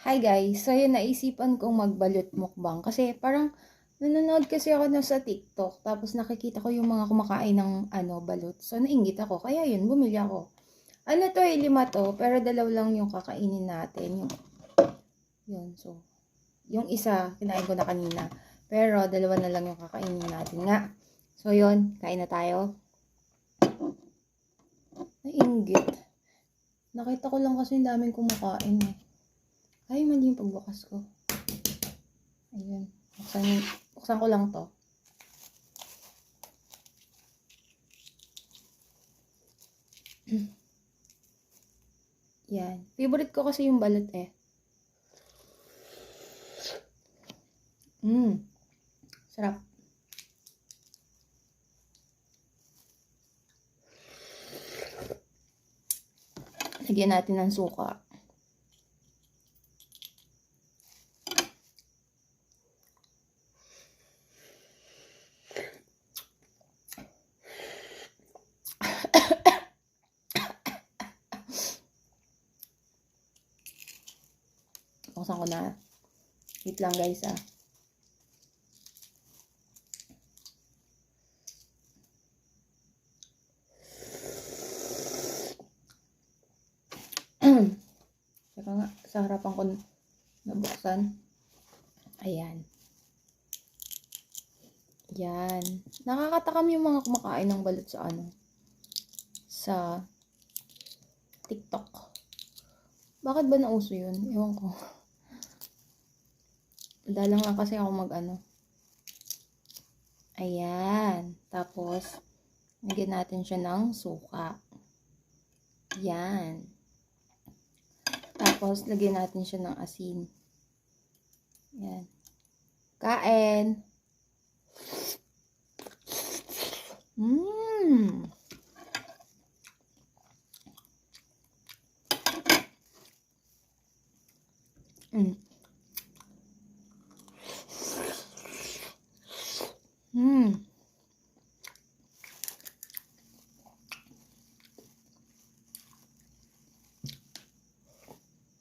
Hi guys, so yun naisipan kong magbalot mukbang kasi parang nanonood kasi ako na sa TikTok tapos nakikita ko yung mga kumakain ng balot. So nainggit ako, kaya yun bumili ako. Ano to 5 to, pero dalaw lang yung kakainin natin. Yun, so yung isa kinain ko na kanina, pero dalawa na lang yung kakainin natin nga. So yun, kain na tayo. Nainggit. Nakita ko lang kasi yung daming kumakain eh. Ay, mali yung pagbukas ko. Ayun. Buksan ko lang to. Yan. Favorite ko kasi yung balot eh. Sarap. Lagyan natin ng suka. Buksan ko na. Wait lang guys ah. Saka nga, sa harapan ko nabuksan. Ayan. Yan. Nakakatakam yung mga kumakain ng balot sa sa TikTok. Bakit ba nauso yun? Ewan ko. Dalang lang kasi ako Ayan. Tapos, lagyan natin siya ng suka. Yan. Tapos, lagyan natin siya ng asin. Yan. Kain! Mmm! Mmm. Mmm.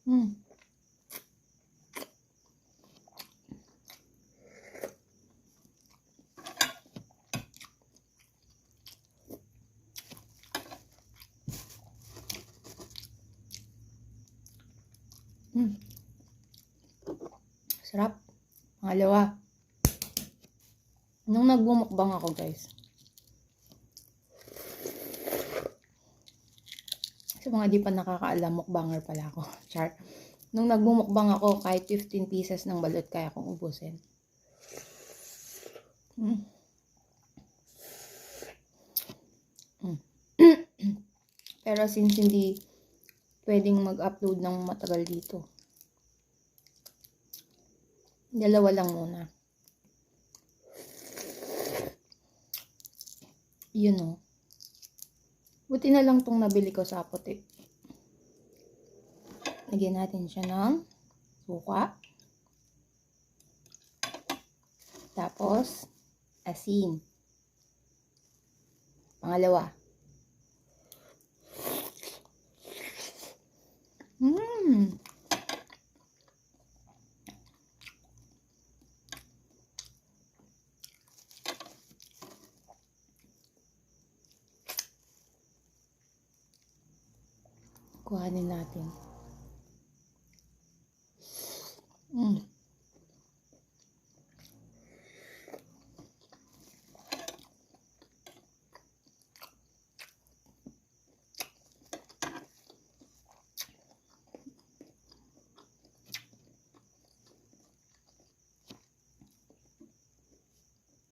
Mmm. Mmm. Sarap. Pangalawa. Nung nagbumukbang ako guys. Sa mga di pa nakakaalam, mukbanger pala ako. Char. Nung nagbumukbang ako, kahit 15 pieces ng balot kaya kong ubusin. Pero since hindi pwedeng mag-upload ng matagal dito, dalawa lang muna. Yun o. Buti na lang tong nabili ko sa apotek. Lagyan natin siya ng suka. Tapos, asin. Pangalawa. Mmm! Kuhanin natin.